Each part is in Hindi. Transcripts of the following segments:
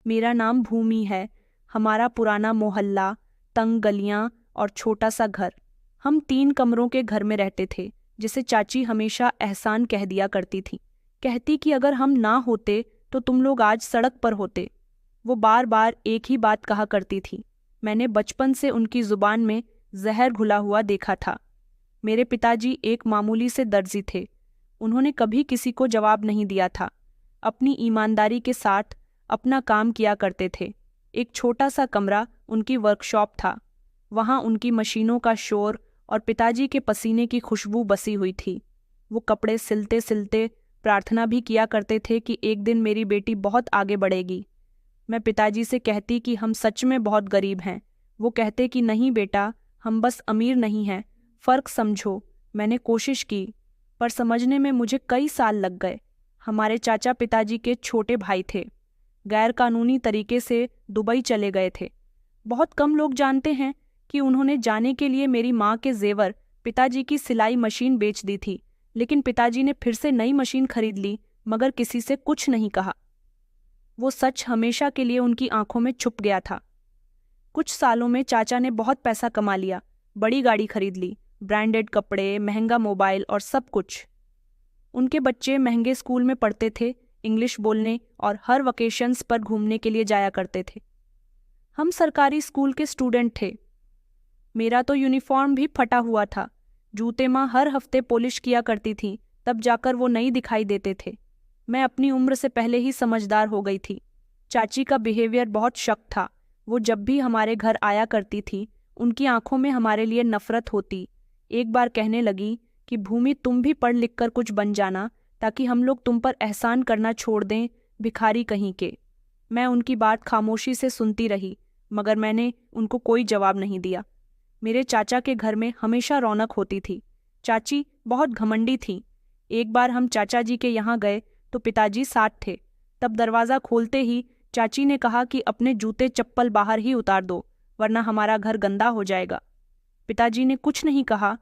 मेरा नाम भूमि है। हमारा पुराना मोहल्ला, तंग गलियां और छोटा सा घर। हम 3 कमरों के घर में रहते थे, जिसे चाची हमेशा एहसान कह दिया करती थी। कहती कि अगर हम ना होते तो तुम लोग आज सड़क पर होते। वो बार बार एक ही बात कहा करती थी। मैंने बचपन से उनकी जुबान में जहर घुला हुआ देखा था। मेरे पिताजी एक मामूली से दर्जी थे। उन्होंने कभी किसी को जवाब नहीं दिया था। अपनी ईमानदारी के साथ अपना काम किया करते थे। एक छोटा सा कमरा उनकी वर्कशॉप था। वहाँ उनकी मशीनों का शोर और पिताजी के पसीने की खुशबू बसी हुई थी। वो कपड़े सिलते सिलते प्रार्थना भी किया करते थे कि एक दिन मेरी बेटी बहुत आगे बढ़ेगी। मैं पिताजी से कहती कि हम सच में बहुत गरीब हैं। वो कहते कि नहीं बेटा, हम बस अमीर नहीं हैं, फ़र्क समझो। मैंने कोशिश की, पर समझने में मुझे कई साल लग गए। हमारे चाचा पिताजी के छोटे भाई थे। गैर कानूनी तरीके से दुबई चले गए थे। बहुत कम लोग जानते हैं कि उन्होंने जाने के लिए मेरी माँ के जेवर, पिताजी की सिलाई मशीन बेच दी थी। लेकिन पिताजी ने फिर से नई मशीन खरीद ली, मगर किसी से कुछ नहीं कहा। वो सच हमेशा के लिए उनकी आंखों में छुप गया था। कुछ सालों में चाचा ने बहुत पैसा कमा लिया, बड़ी गाड़ी खरीद ली, ब्रांडेड कपड़े, महंगा मोबाइल और सब कुछ। उनके बच्चे महंगे स्कूल में पढ़ते थे, इंग्लिश बोलने और हर वकेशंस पर घूमने के लिए जाया करते थे। हम सरकारी स्कूल के स्टूडेंट थे। मेरा तो यूनिफॉर्म भी फटा हुआ था। जूते माँ हर हफ्ते पॉलिश किया करती थी, तब जाकर वो नई दिखाई देते थे। मैं अपनी उम्र से पहले ही समझदार हो गई थी। चाची का बिहेवियर बहुत शक था। वो जब भी हमारे घर आया करती थी, उनकी आंखों में हमारे लिए नफरत होती। एक बार कहने लगी कि भूमि, तुम भी पढ़ लिख कर कुछ बन जाना, ताकि हम लोग तुम पर एहसान करना छोड़ दें, भिखारी कहीं के। मैं उनकी बात खामोशी से सुनती रही, मगर मैंने उनको कोई जवाब नहीं दिया। मेरे चाचा के घर में हमेशा रौनक होती थी। चाची बहुत घमंडी थी। एक बार हम चाचा जी के यहाँ गए तो पिताजी साथ थे। तब दरवाज़ा खोलते ही चाची ने कहा कि अपने जूते चप्पल बाहर ही उतार दो, वरना हमारा घर गंदा हो जाएगा। पिताजी ने कुछ नहीं कहा,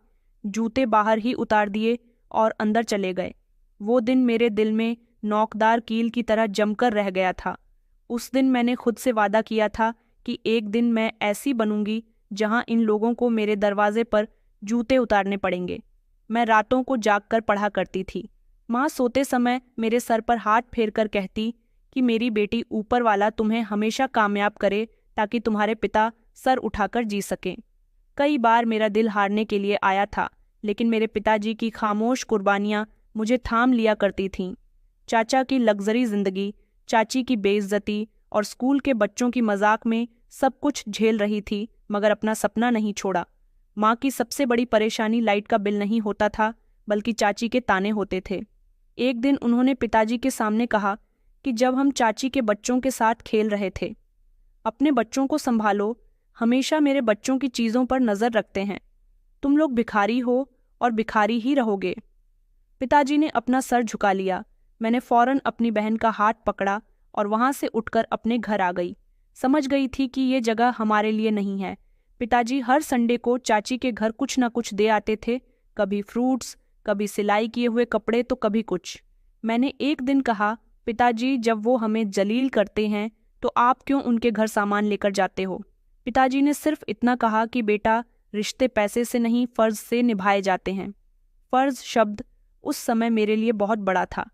जूते बाहर ही उतार दिए और अंदर चले गए। वो दिन मेरे दिल में नोकदार कील की तरह जमकर रह गया था। उस दिन मैंने खुद से वादा किया था कि एक दिन मैं ऐसी बनूंगी जहां इन लोगों को मेरे दरवाजे पर जूते उतारने पड़ेंगे। मैं रातों को जागकर पढ़ा करती थी। माँ सोते समय मेरे सर पर हाथ फेर कर कहती कि मेरी बेटी, ऊपर वाला तुम्हें हमेशा कामयाब करे, ताकि तुम्हारे पिता सर उठाकर जी सकें। कई बार मेरा दिल हारने के लिए आया था, लेकिन मेरे पिताजी की खामोश कुर्बानियाँ मुझे थाम लिया करती थीं। चाचा की लग्जरी जिंदगी, चाची की बेइज्जती और स्कूल के बच्चों की मजाक में सब कुछ झेल रही थी, मगर अपना सपना नहीं छोड़ा। माँ की सबसे बड़ी परेशानी लाइट का बिल नहीं होता था, बल्कि चाची के ताने होते थे। एक दिन उन्होंने पिताजी के सामने कहा कि जब हम चाची के बच्चों के साथ खेल रहे थे, अपने बच्चों को संभालो, हमेशा मेरे बच्चों की चीज़ों पर नज़र रखते हैं। तुम लोग भिखारी हो और भिखारी ही रहोगे। पिताजी ने अपना सर झुका लिया। मैंने फौरन अपनी बहन का हाथ पकड़ा और वहाँ से उठकर अपने घर आ गई। समझ गई थी कि ये जगह हमारे लिए नहीं है। पिताजी हर संडे को चाची के घर कुछ न कुछ दे आते थे, कभी फ्रूट्स, कभी सिलाई किए हुए कपड़े, तो कभी कुछ। मैंने एक दिन कहा, पिताजी, जब वो हमें जलील करते हैं तो आप क्यों उनके घर सामान लेकर जाते हो? पिताजी ने सिर्फ इतना कहा कि बेटा, रिश्ते पैसे से नहीं, फ़र्ज से निभाए जाते हैं। फ़र्ज शब्द उस समय मेरे लिए बहुत बड़ा था,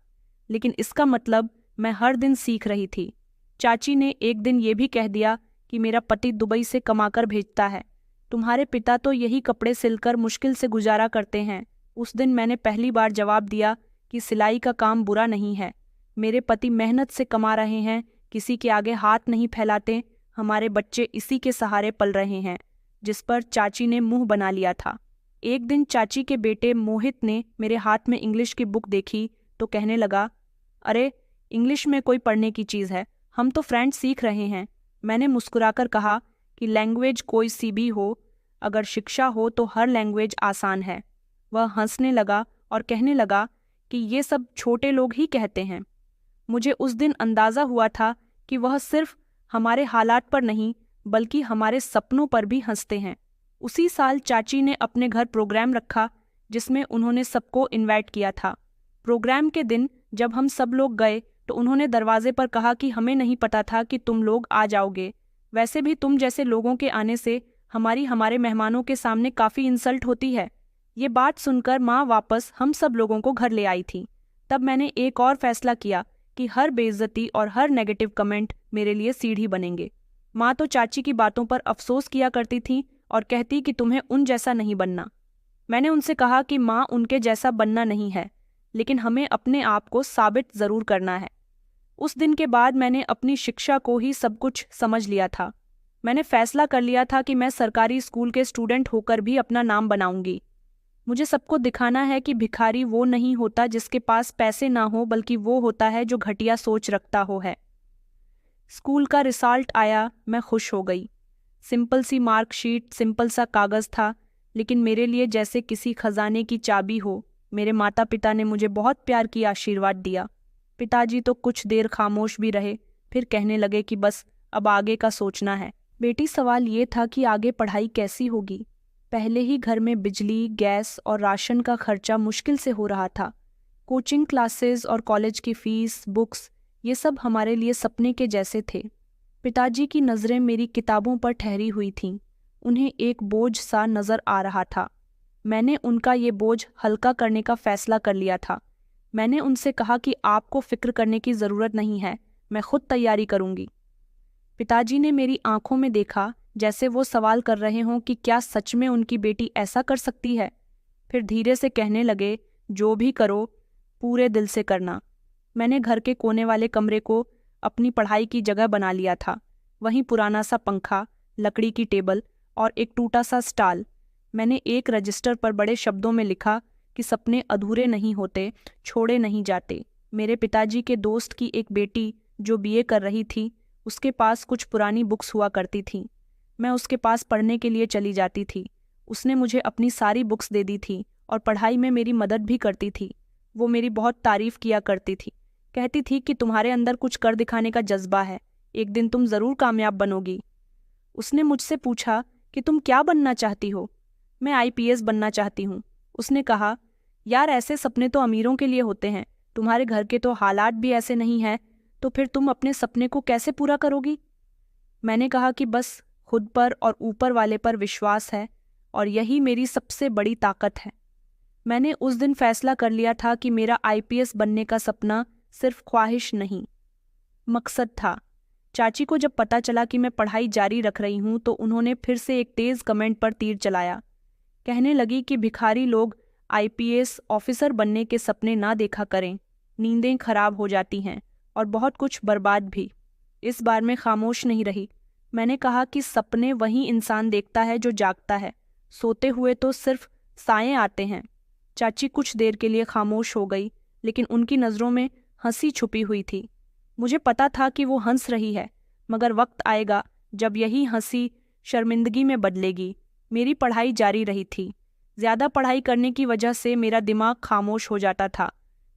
लेकिन इसका मतलब मैं हर दिन सीख रही थी। चाची ने एक दिन ये भी कह दिया कि मेरा पति दुबई से कमाकर भेजता है, तुम्हारे पिता तो यही कपड़े सिलकर मुश्किल से गुजारा करते हैं। उस दिन मैंने पहली बार जवाब दिया कि सिलाई का काम बुरा नहीं है। मेरे पति मेहनत से कमा रहे हैं, किसी के आगे हाथ नहीं फैलाते। हमारे बच्चे इसी के सहारे पल रहे हैं। जिस पर चाची ने मुंह बना लिया था। एक दिन चाची के बेटे मोहित ने मेरे हाथ में इंग्लिश की बुक देखी तो कहने लगा, अरे, इंग्लिश में कोई पढ़ने की चीज़ है, हम तो फ्रेंच सीख रहे हैं। मैंने मुस्कुराकर कहा कि लैंग्वेज कोई सी भी हो, अगर शिक्षा हो तो हर लैंग्वेज आसान है। वह हंसने लगा और कहने लगा कि ये सब छोटे लोग ही कहते हैं। मुझे उस दिन अंदाज़ा हुआ था कि वह सिर्फ हमारे हालात पर नहीं, बल्कि हमारे सपनों पर भी हंसते हैं। उसी साल चाची ने अपने घर प्रोग्राम रखा, जिसमें उन्होंने सबको इनवाइट किया था। प्रोग्राम के दिन जब हम सब लोग गए तो उन्होंने दरवाजे पर कहा कि हमें नहीं पता था कि तुम लोग आ जाओगे। वैसे भी तुम जैसे लोगों के आने से हमारे मेहमानों के सामने काफ़ी इंसल्ट होती है। ये बात सुनकर माँ वापस हम सब लोगों को घर ले आई थी। तब मैंने एक और फैसला किया कि हर बेइज्जती और हर नेगेटिव कमेंट मेरे लिए सीढ़ी बनेंगे। माँ तो चाची की बातों पर अफसोस किया करती थी और कहती कि तुम्हें उन जैसा नहीं बनना। मैंने उनसे कहा कि माँ, उनके जैसा बनना नहीं है, लेकिन हमें अपने आप को साबित ज़रूर करना है। उस दिन के बाद मैंने अपनी शिक्षा को ही सब कुछ समझ लिया था। मैंने फैसला कर लिया था कि मैं सरकारी स्कूल के स्टूडेंट होकर भी अपना नाम बनाऊंगी। मुझे सबको दिखाना है कि भिखारी वो नहीं होता जिसके पास पैसे ना हो, बल्कि वो होता है जो घटिया सोच रखता हो है। स्कूल का रिजल्ट आया, मैं खुश हो गई। सिंपल सी मार्कशीट, सिंपल सा कागज़ था, लेकिन मेरे लिए जैसे किसी खजाने की चाबी हो। मेरे माता पिता ने मुझे बहुत प्यार की आशीर्वाद दिया। पिताजी तो कुछ देर खामोश भी रहे, फिर कहने लगे कि बस अब आगे का सोचना है। बेटी, सवाल ये था कि आगे पढ़ाई कैसी होगी। पहले ही घर में बिजली, गैस और राशन का खर्चा मुश्किल से हो रहा था। कोचिंग क्लासेस और कॉलेज की फीस, बुक्स, ये सब हमारे लिए सपने के जैसे थे। पिताजी की नज़रें मेरी किताबों पर ठहरी हुई थीं। उन्हें एक बोझ सा नज़र आ रहा था। मैंने उनका ये बोझ हल्का करने का फैसला कर लिया था। मैंने उनसे कहा कि आपको फिक्र करने की ज़रूरत नहीं है, मैं खुद तैयारी करूंगी। पिताजी ने मेरी आंखों में देखा, जैसे वो सवाल कर रहे हों कि क्या सच में उनकी बेटी ऐसा कर सकती है। फिर धीरे से कहने लगे, जो भी करो पूरे दिल से करना। मैंने घर के कोने वाले कमरे को अपनी पढ़ाई की जगह बना लिया था। वहीं पुराना सा पंखा, लकड़ी की टेबल और एक टूटा सा स्टाल। मैंने एक रजिस्टर पर बड़े शब्दों में लिखा कि सपने अधूरे नहीं होते, छोड़े नहीं जाते। मेरे पिताजी के दोस्त की एक बेटी जो बीए कर रही थी, उसके पास कुछ पुरानी बुक्स हुआ करती थीं। मैं उसके पास पढ़ने के लिए चली जाती थी। उसने मुझे अपनी सारी बुक्स दे दी थी और पढ़ाई में मेरी मदद भी करती थी। वो मेरी बहुत तारीफ किया करती थी, कहती थी कि तुम्हारे अंदर कुछ कर दिखाने का जज्बा है, एक दिन तुम ज़रूर कामयाब बनोगी। उसने मुझसे पूछा कि तुम क्या बनना चाहती हो। मैं आईपीएस बनना चाहती हूँ। उसने कहा, यार ऐसे सपने तो अमीरों के लिए होते हैं, तुम्हारे घर के तो हालात भी ऐसे नहीं हैं, तो फिर तुम अपने सपने को कैसे पूरा करोगी। मैंने कहा कि बस खुद पर और ऊपर वाले पर विश्वास है, और यही मेरी सबसे बड़ी ताकत है। मैंने उस दिन फैसला कर लिया था कि मेरा आईपीएस बनने का सपना सिर्फ ख्वाहिश नहीं, मकसद था। चाची को जब पता चला कि मैं पढ़ाई जारी रख रही हूँ, तो उन्होंने फिर से एक तेज़ कमेंट पर तीर चलाया। कहने लगी कि भिखारी लोग आईपीएस ऑफिसर बनने के सपने ना देखा करें, नींदें खराब हो जाती हैं और बहुत कुछ बर्बाद भी। इस बार मैं खामोश नहीं रही। मैंने कहा कि सपने वही इंसान देखता है जो जागता है, सोते हुए तो सिर्फ साए आते हैं। चाची कुछ देर के लिए खामोश हो गई, लेकिन उनकी नज़रों में हंसी छुपी हुई थी। मुझे पता था कि वो हंस रही है, मगर वक्त आएगा जब यही हंसी शर्मिंदगी में बदलेगी। मेरी पढ़ाई जारी रही थी। ज़्यादा पढ़ाई करने की वजह से मेरा दिमाग खामोश हो जाता था।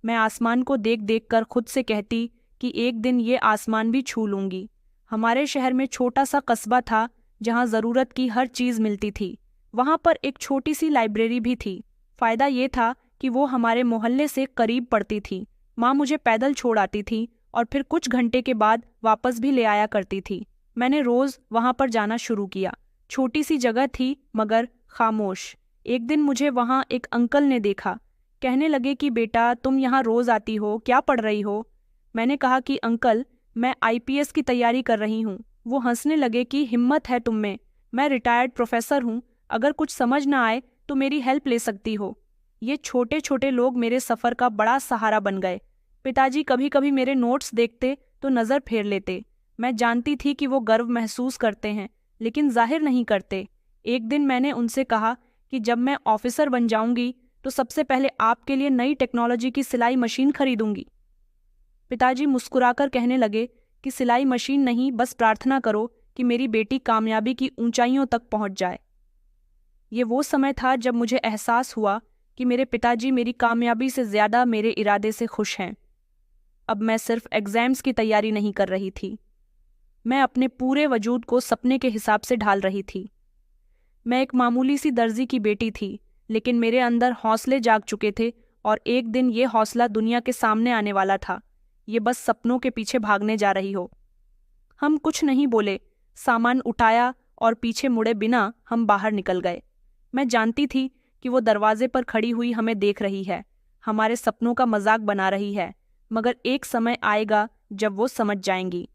मैं आसमान को देख देख कर खुद से कहती कि एक दिन ये आसमान भी छू लूँगी। हमारे शहर में छोटा सा कस्बा था जहाँ ज़रूरत की हर चीज़ मिलती थी। वहाँ पर एक छोटी सी लाइब्रेरी भी थी। फ़ायदा ये था कि वो हमारे मोहल्ले से करीब पड़ती थी। माँ मुझे पैदल छोड़ आती थी और फिर कुछ घंटे के बाद वापस भी ले आया करती थी। मैंने रोज़ वहाँ पर जाना शुरू किया। छोटी सी जगह थी मगर खामोश। एक दिन मुझे वहाँ एक अंकल ने देखा। कहने लगे कि बेटा, तुम यहाँ रोज़ आती हो, क्या पढ़ रही हो। मैंने कहा कि अंकल, मैं आईपीएस की तैयारी कर रही हूँ। वो हंसने लगे कि हिम्मत है तुम में, मैं रिटायर्ड प्रोफेसर हूँ, अगर कुछ समझ ना आए तो मेरी हेल्प ले सकती हो। ये छोटे छोटे लोग मेरे सफ़र का बड़ा सहारा बन गए। पिताजी कभी कभी मेरे नोट्स देखते तो नज़र फेर लेते। मैं जानती थी कि वो गर्व महसूस करते हैं, लेकिन जाहिर नहीं करते। एक दिन मैंने उनसे कहा कि जब मैं ऑफिसर बन जाऊंगी तो सबसे पहले आपके लिए नई टेक्नोलॉजी की सिलाई मशीन खरीदूंगी। पिताजी मुस्कुराकर कहने लगे कि सिलाई मशीन नहीं, बस प्रार्थना करो कि मेरी बेटी कामयाबी की ऊंचाइयों तक पहुंच जाए। ये वो समय था जब मुझे एहसास हुआ कि मेरे पिताजी मेरी कामयाबी से ज़्यादा मेरे इरादे से खुश हैं। अब मैं सिर्फ एग्ज़ाम्स की तैयारी नहीं कर रही थी, मैं अपने पूरे वजूद को सपने के हिसाब से ढाल रही थी। मैं एक मामूली सी दर्जी की बेटी थी, लेकिन मेरे अंदर हौसले जाग चुके थे और एक दिन ये हौसला दुनिया के सामने आने वाला था। ये बस सपनों के पीछे भागने जा रही हो। हम कुछ नहीं बोले, सामान उठाया और पीछे मुड़े बिना हम बाहर निकल गए। मैं जानती थी कि वो दरवाजे पर खड़ी हुई हमें देख रही है, हमारे सपनों का मजाक बना रही है, मगर एक समय आएगा जब वो समझ जाएंगी।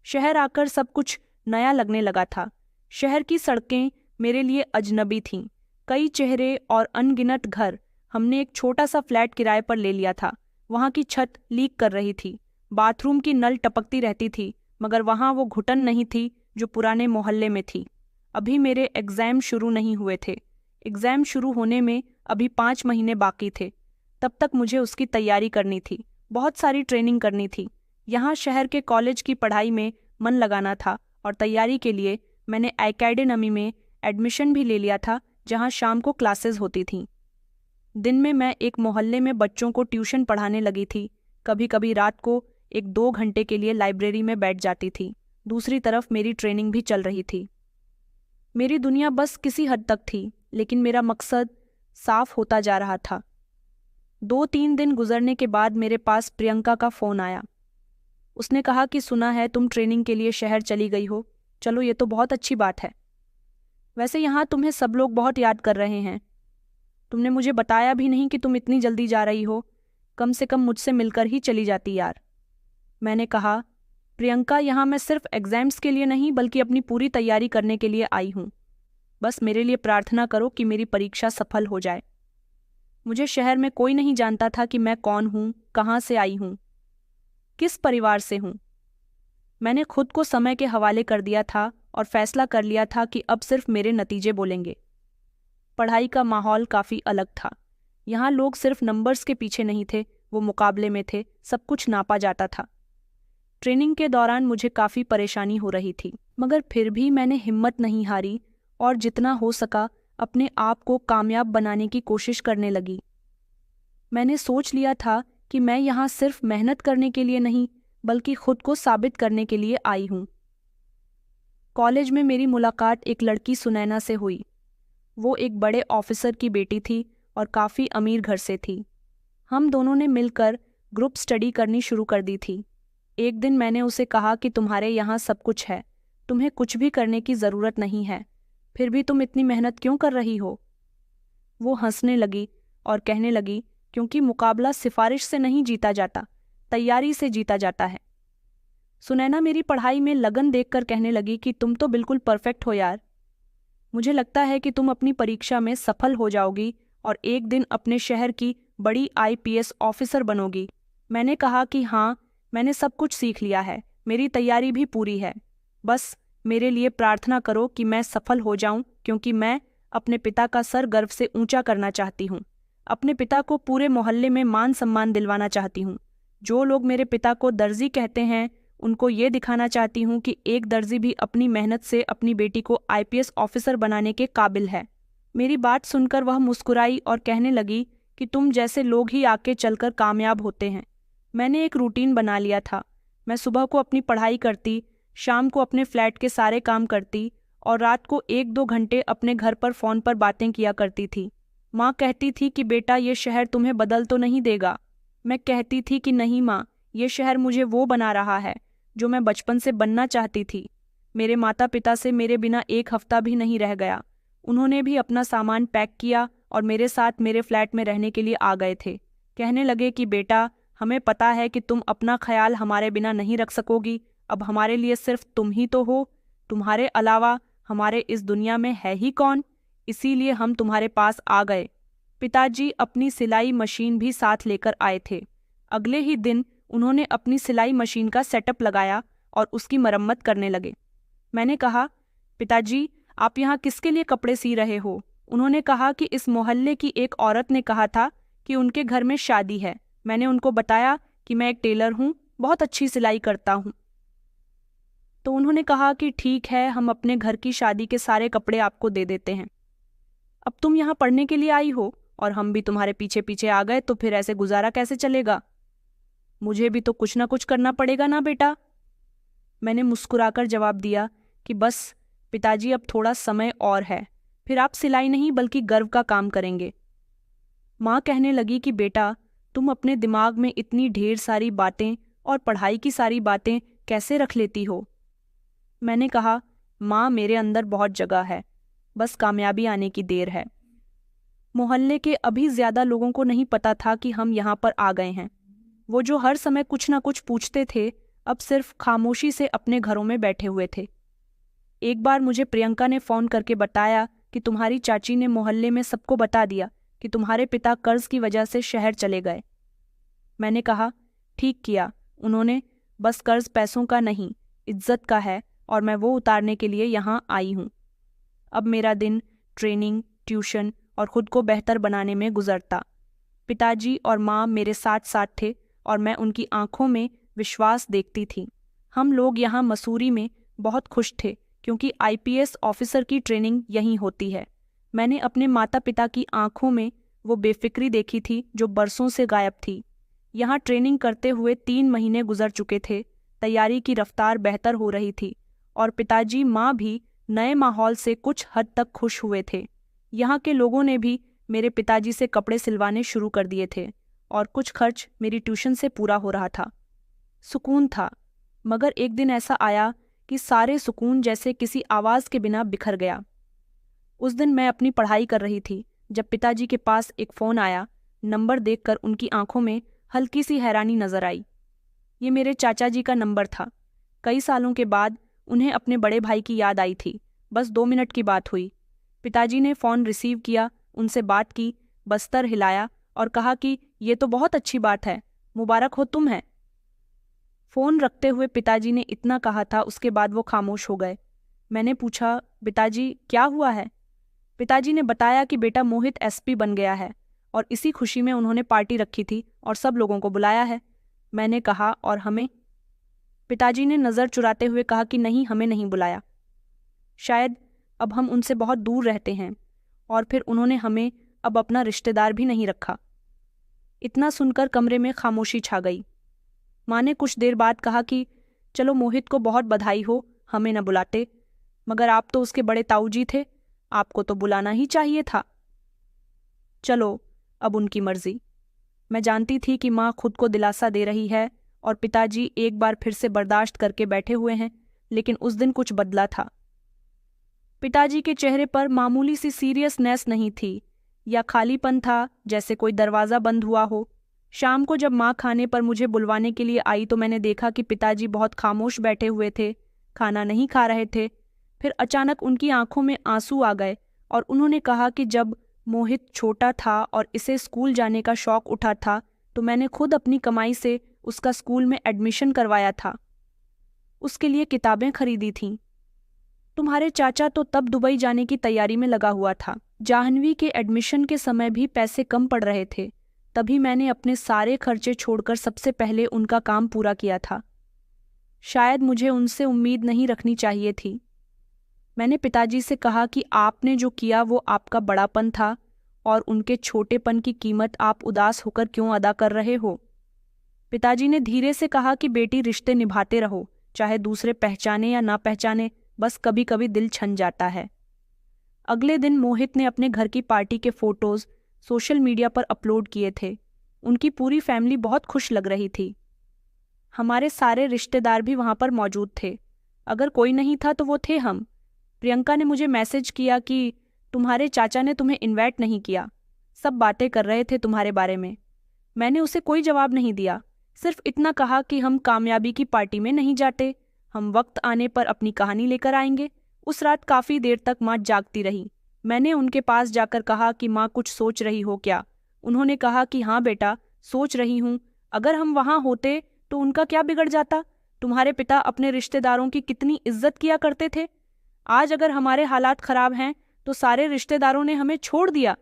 शहर आकर सब कुछ नया लगने लगा था। शहर की सड़कें मेरे लिए अजनबी थीं, कई चेहरे और अनगिनत घर। हमने एक छोटा सा फ्लैट किराए पर ले लिया था। वहाँ की छत लीक कर रही थी, बाथरूम की नल टपकती रहती थी, मगर वहाँ वो घुटन नहीं थी जो पुराने मोहल्ले में थी। अभी मेरे एग्ज़ाम शुरू नहीं हुए थे। एग्ज़ाम शुरू होने में अभी 5 महीने बाकी थे। तब तक मुझे उसकी तैयारी करनी थी, बहुत सारी ट्रेनिंग करनी थी। यहाँ शहर के कॉलेज की पढ़ाई में मन लगाना था और तैयारी के लिए मैंने एकेडमी में एडमिशन भी ले लिया था, जहाँ शाम को क्लासेस होती थीं। दिन में मैं एक मोहल्ले में बच्चों को ट्यूशन पढ़ाने लगी थी। कभी कभी रात को 1-2 घंटे के लिए लाइब्रेरी में बैठ जाती थी। दूसरी तरफ मेरी ट्रेनिंग भी चल रही थी। मेरी दुनिया बस किसी हद तक थी, लेकिन मेरा मकसद साफ होता जा रहा था। 2-3 दिन गुजरने के बाद मेरे पास प्रियंका का फ़ोन आया। उसने कहा कि सुना है तुम ट्रेनिंग के लिए शहर चली गई हो। चलो, ये तो बहुत अच्छी बात है। वैसे यहाँ तुम्हें सब लोग बहुत याद कर रहे हैं। तुमने मुझे बताया भी नहीं कि तुम इतनी जल्दी जा रही हो। कम से कम मुझसे मिलकर ही चली जाती यार। मैंने कहा, प्रियंका, यहाँ मैं सिर्फ एग्ज़ाम्स के लिए नहीं बल्कि अपनी पूरी तैयारी करने के लिए आई हूँ। बस मेरे लिए प्रार्थना करो कि मेरी परीक्षा सफल हो जाए। मुझे शहर में कोई नहीं जानता था कि मैं कौन हूँ, कहाँ से आई हूँ, किस परिवार से हूँ। मैंने खुद को समय के हवाले कर दिया था और फैसला कर लिया था कि अब सिर्फ मेरे नतीजे बोलेंगे। पढ़ाई का माहौल काफ़ी अलग था। यहाँ लोग सिर्फ नंबर्स के पीछे नहीं थे, वो मुकाबले में थे, सब कुछ नापा जाता था। ट्रेनिंग के दौरान मुझे काफ़ी परेशानी हो रही थी, मगर फिर भी मैंने हिम्मत नहीं हारी और जितना हो सका अपने आप को कामयाब बनाने की कोशिश करने लगी। मैंने सोच लिया था कि मैं यहाँ सिर्फ मेहनत करने के लिए नहीं बल्कि खुद को साबित करने के लिए आई हूँ। कॉलेज में मेरी मुलाकात एक लड़की सुनैना से हुई। वो एक बड़े ऑफिसर की बेटी थी और काफ़ी अमीर घर से थी। हम दोनों ने मिलकर ग्रुप स्टडी करनी शुरू कर दी थी। एक दिन मैंने उसे कहा कि तुम्हारे यहाँ सब कुछ है, तुम्हें कुछ भी करने की ज़रूरत नहीं है, फिर भी तुम इतनी मेहनत क्यों कर रही हो? वो हंसने लगी और कहने लगी, क्योंकि मुकाबला सिफारिश से नहीं जीता जाता, तैयारी से जीता जाता है। सुनैना मेरी पढ़ाई में लगन देखकर कहने लगी कि तुम तो बिल्कुल परफेक्ट हो यार। मुझे लगता है कि तुम अपनी परीक्षा में सफल हो जाओगी और एक दिन अपने शहर की बड़ी IPS ऑफिसर बनोगी। मैंने कहा कि हाँ, मैंने सब कुछ सीख लिया है, मेरी तैयारी भी पूरी है। बस मेरे लिए प्रार्थना करो कि मैं सफल हो जाऊं, क्योंकि मैं अपने पिता का सर गर्व से ऊंचा करना चाहती हूं। अपने पिता को पूरे मोहल्ले में मान सम्मान दिलवाना चाहती हूं। जो लोग मेरे पिता को दर्जी कहते हैं, उनको ये दिखाना चाहती हूँ कि एक दर्जी भी अपनी मेहनत से अपनी बेटी को IPS ऑफिसर बनाने के काबिल है। मेरी बात सुनकर वह मुस्कुराई और कहने लगी कि तुम जैसे लोग ही आगे चलकर कामयाब होते हैं। मैंने एक रूटीन बना लिया था। मैं सुबह को अपनी पढ़ाई करती, शाम को अपने फ्लैट के सारे काम करती और रात को 1-2 घंटे अपने घर पर फ़ोन पर बातें किया करती थी। माँ कहती थी कि बेटा, ये शहर तुम्हें बदल तो नहीं देगा। मैं कहती थी कि नहीं माँ, ये शहर मुझे वो बना रहा है जो मैं बचपन से बनना चाहती थी। मेरे माता पिता से मेरे बिना एक हफ्ता भी नहीं रह गया। उन्होंने भी अपना सामान पैक किया और मेरे साथ मेरे फ्लैट में रहने के लिए आ गए थे। कहने लगे कि बेटा, हमें पता है कि तुम अपना ख्याल हमारे बिना नहीं रख सकोगी। अब हमारे लिए सिर्फ तुम ही तो हो। तुम्हारे अलावा हमारे इस दुनिया में है ही कौन? इसीलिए हम तुम्हारे पास आ गए। पिताजी अपनी सिलाई मशीन भी साथ लेकर आए थे। अगले ही दिन उन्होंने अपनी सिलाई मशीन का सेटअप लगाया और उसकी मरम्मत करने लगे। मैंने कहा, पिताजी, आप यहाँ किसके लिए कपड़े सी रहे हो? उन्होंने कहा कि इस मोहल्ले की एक औरत ने कहा था कि उनके घर में शादी है। मैंने उनको बताया कि मैं एक टेलर हूँ, बहुत अच्छी सिलाई करता हूँ। तो उन्होंने कहा कि ठीक है, हम अपने घर की शादी के सारे कपड़े आपको दे देते हैं। अब तुम यहाँ पढ़ने के लिए आई हो और हम भी तुम्हारे पीछे पीछे आ गए, तो फिर ऐसे गुजारा कैसे चलेगा? मुझे भी तो कुछ ना कुछ करना पड़ेगा ना बेटा। मैंने मुस्कुराकर जवाब दिया कि बस पिताजी, अब थोड़ा समय और है, फिर आप सिलाई नहीं बल्कि गर्व का काम करेंगे। माँ कहने लगी कि बेटा, तुम अपने दिमाग में इतनी ढेर सारी बातें और पढ़ाई की सारी बातें कैसे रख लेती हो? मैंने कहा, माँ मेरे अंदर बहुत जगह है, बस कामयाबी आने की देर है। मोहल्ले के अभी ज्यादा लोगों को नहीं पता था कि हम यहाँ पर आ गए हैं। वो जो हर समय कुछ ना कुछ पूछते थे, अब सिर्फ खामोशी से अपने घरों में बैठे हुए थे। एक बार मुझे प्रियंका ने फ़ोन करके बताया कि तुम्हारी चाची ने मोहल्ले में सबको बता दिया कि तुम्हारे पिता कर्ज की वजह से शहर चले गए। मैंने कहा, ठीक किया उन्होंने, बस कर्ज पैसों का नहीं, इज्जत का है और मैं वो उतारने के लिए यहाँ आई हूँ। अब मेरा दिन ट्रेनिंग, ट्यूशन और खुद को बेहतर बनाने में गुजरता। पिताजी और माँ मेरे साथ साथ थे और मैं उनकी आंखों में विश्वास देखती थी। हम लोग यहाँ मसूरी में बहुत खुश थे क्योंकि आईपीएस ऑफिसर की ट्रेनिंग यहीं होती है। मैंने अपने माता पिता की आंखों में वो बेफिक्री देखी थी जो बरसों से गायब थी। यहाँ ट्रेनिंग करते हुए 3 महीने गुजर चुके थे, तैयारी की रफ्तार बेहतर हो रही थी और पिताजी माँ भी नए माहौल से कुछ हद तक खुश हुए थे। यहाँ के लोगों ने भी मेरे पिताजी से कपड़े सिलवाने शुरू कर दिए थे और कुछ खर्च मेरी ट्यूशन से पूरा हो रहा था। सुकून था, मगर एक दिन ऐसा आया कि सारे सुकून जैसे किसी आवाज़ के बिना बिखर गया। उस दिन मैं अपनी पढ़ाई कर रही थी जब पिताजी के पास एक फ़ोन आया। नंबर देखकर उनकी आंखों में हल्की सी हैरानी नजर आई। ये मेरे चाचा जी का नंबर था। कई सालों के बाद उन्हें अपने बड़े भाई की याद आई थी। बस 2 मिनट की बात हुई। पिताजी ने फ़ोन रिसीव किया, उनसे बात की, बस्तर हिलाया और कहा कि ये तो बहुत अच्छी बात है, मुबारक हो तुम्हें। फ़ोन रखते हुए पिताजी ने इतना कहा था, उसके बाद वो खामोश हो गए। मैंने पूछा, पिताजी क्या हुआ है? पिताजी ने बताया कि बेटा मोहित एसपी बन गया है और इसी खुशी में उन्होंने पार्टी रखी थी और सब लोगों को बुलाया है। मैंने कहा, और हमें? पिताजी ने नज़र चुराते हुए कहा कि नहीं, हमें नहीं बुलाया। शायद अब हम उनसे बहुत दूर रहते हैं। और फिर उन्होंने हमें अब अपना रिश्तेदार भी नहीं रखा। इतना सुनकर कमरे में खामोशी छा गई। माँ ने कुछ देर बाद कहा कि चलो मोहित को बहुत बधाई हो, हमें न बुलाते, मगर आप तो उसके बड़े ताऊजी थे, आपको तो बुलाना ही चाहिए था। चलो, अब उनकी मर्जी। मैं जानती थी कि माँ खुद को दिलासा दे रही है और पिताजी एक बार फिर से बर्दाश्त करके बैठे हुए हैं, लेकिन उस दिन कुछ बदला था। पिताजी के चेहरे पर मामूली सी सीरियसनेस नहीं थी, या खालीपन था जैसे कोई दरवाज़ा बंद हुआ हो। शाम को जब माँ खाने पर मुझे बुलवाने के लिए आई तो मैंने देखा कि पिताजी बहुत खामोश बैठे हुए थे, खाना नहीं खा रहे थे। फिर अचानक उनकी आंखों में आंसू आ गए और उन्होंने कहा कि जब मोहित छोटा था और इसे स्कूल जाने का शौक उठा था तो मैंने खुद अपनी कमाई से उसका स्कूल में एडमिशन करवाया था, उसके लिए किताबें खरीदी थीं। तुम्हारे चाचा तो तब दुबई जाने की तैयारी में लगा हुआ था। जाह्नवी के एडमिशन के समय भी पैसे कम पड़ रहे थे, तभी मैंने अपने सारे खर्चे छोड़कर सबसे पहले उनका काम पूरा किया था। शायद मुझे उनसे उम्मीद नहीं रखनी चाहिए थी। मैंने पिताजी से कहा कि आपने जो किया वो आपका बड़ापन था और उनके छोटेपन की कीमत आप उदास होकर क्यों अदा कर रहे हो? पिताजी ने धीरे से कहा कि बेटी, रिश्ते निभाते रहो, चाहे दूसरे पहचाने या ना पहचाने, बस कभी कभी दिल छन जाता है। अगले दिन मोहित ने अपने घर की पार्टी के फोटोज सोशल मीडिया पर अपलोड किए थे। उनकी पूरी फैमिली बहुत खुश लग रही थी। हमारे सारे रिश्तेदार भी वहां पर मौजूद थे। अगर कोई नहीं था तो वो थे हम। प्रियंका ने मुझे मैसेज किया कि तुम्हारे चाचा ने तुम्हें इनवाइट नहीं किया, सब बातें कर रहे थे तुम्हारे बारे में। मैंने उसे कोई जवाब नहीं दिया, सिर्फ इतना कहा कि हम कामयाबी की पार्टी में नहीं जाते, हम वक्त आने पर अपनी कहानी लेकर आएंगे। उस रात काफ़ी देर तक माँ जागती रही। मैंने उनके पास जाकर कहा कि माँ, कुछ सोच रही हो क्या? उन्होंने कहा कि हाँ बेटा, सोच रही हूँ। अगर हम वहाँ होते तो उनका क्या बिगड़ जाता? तुम्हारे पिता अपने रिश्तेदारों की कितनी इज्जत किया करते थे। आज अगर हमारे हालात खराब हैं तो सारे रिश्तेदारों ने हमें छोड़ दिया।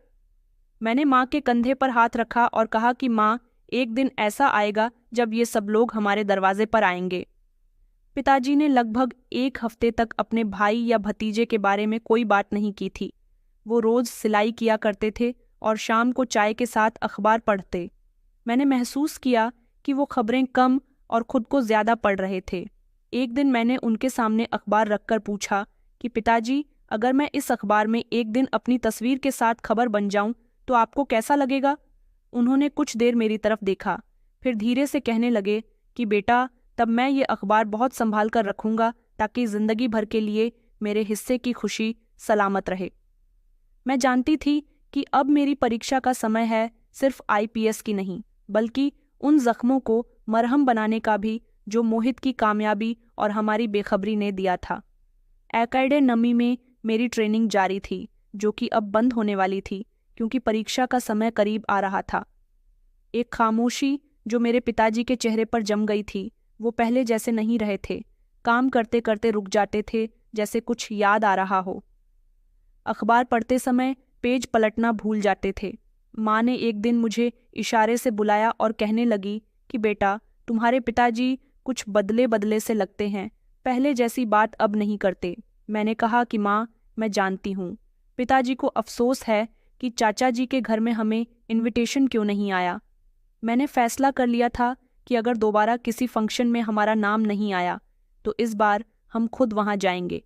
मैंने माँ के कंधे पर हाथ रखा और कहा कि माँ, एक दिन ऐसा आएगा जब ये सब लोग हमारे दरवाजे पर आएंगे। पिताजी ने लगभग 1 हफ्ते तक अपने भाई या भतीजे के बारे में कोई बात नहीं की थी। वो रोज सिलाई किया करते थे और शाम को चाय के साथ अखबार पढ़ते। मैंने महसूस किया कि वो खबरें कम और खुद को ज़्यादा पढ़ रहे थे। एक दिन मैंने उनके सामने अखबार रखकर पूछा कि पिताजी, अगर मैं इस अखबार में एक दिन अपनी तस्वीर के साथ खबर बन जाऊं तो आपको कैसा लगेगा? उन्होंने कुछ देर मेरी तरफ देखा, फिर धीरे से कहने लगे कि बेटा, तब मैं ये अखबार बहुत संभाल कर रखूंगा ताकि जिंदगी भर के लिए मेरे हिस्से की खुशी सलामत रहे। मैं जानती थी कि अब मेरी परीक्षा का समय है, सिर्फ आईपीएस की नहीं, बल्कि उन जख्मों को मरहम बनाने का भी जो मोहित की कामयाबी और हमारी बेखबरी ने दिया था। एकेडमी में मेरी ट्रेनिंग जारी थी, जो कि अब बंद होने वाली थी क्योंकि परीक्षा का समय करीब आ रहा था। एक खामोशी जो मेरे पिताजी के चेहरे पर जम गई थी, वो पहले जैसे नहीं रहे थे। काम करते करते रुक जाते थे, जैसे कुछ याद आ रहा हो। अखबार पढ़ते समय पेज पलटना भूल जाते थे। माँ ने एक दिन मुझे इशारे से बुलाया और कहने लगी कि बेटा, तुम्हारे पिताजी कुछ बदले बदले से लगते हैं, पहले जैसी बात अब नहीं करते। मैंने कहा कि माँ, मैं जानती हूँ। पिताजी को अफसोस है कि चाचा जी के घर में हमें इनविटेशन क्यों नहीं आया। मैंने फैसला कर लिया था कि अगर दोबारा किसी फंक्शन में हमारा नाम नहीं आया तो इस बार हम खुद वहाँ जाएंगे।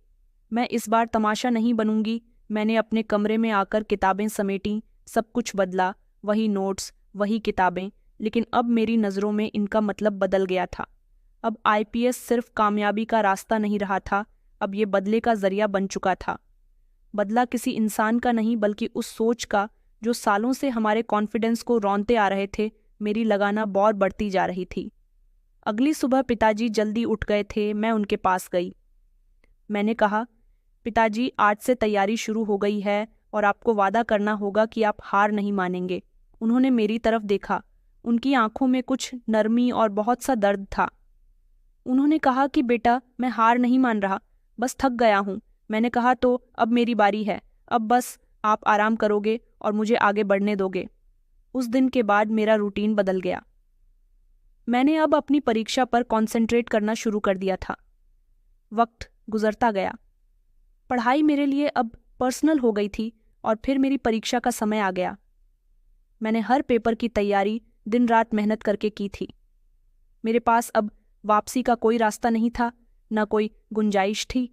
मैं इस बार तमाशा नहीं बनूंगी। मैंने अपने कमरे में आकर किताबें समेटी, सब कुछ बदला, वही नोट्स, वही किताबें, लेकिन अब मेरी नज़रों में इनका मतलब बदल गया था। अब आईपीएस सिर्फ कामयाबी का रास्ता नहीं रहा था, अब ये बदले का जरिया बन चुका था। बदला किसी इंसान का नहीं, बल्कि उस सोच का जो सालों से हमारे कॉन्फिडेंस को रौंदते आ रहे थे। मेरी लगाना और बढ़ती जा रही थी। अगली सुबह पिताजी जल्दी उठ गए थे। मैं उनके पास गई। मैंने कहा, पिताजी, आज से तैयारी शुरू हो गई है और आपको वादा करना होगा कि आप हार नहीं मानेंगे। उन्होंने मेरी तरफ देखा। उनकी आंखों में कुछ नरमी और बहुत सा दर्द था। उन्होंने कहा कि बेटा, मैं हार नहीं मान रहा, बस थक गया हूँ। मैंने कहा, तो अब मेरी बारी है, अब बस आप आराम करोगे और मुझे आगे बढ़ने दोगे। उस दिन के बाद मेरा रूटीन बदल गया। मैंने अब अपनी परीक्षा पर कंसंट्रेट करना शुरू कर दिया था। वक्त गुजरता गया। पढ़ाई मेरे लिए अब पर्सनल हो गई थी और फिर मेरी परीक्षा का समय आ गया। मैंने हर पेपर की तैयारी दिन रात मेहनत करके की थी। मेरे पास अब वापसी का कोई रास्ता नहीं था, न कोई गुंजाइश थी।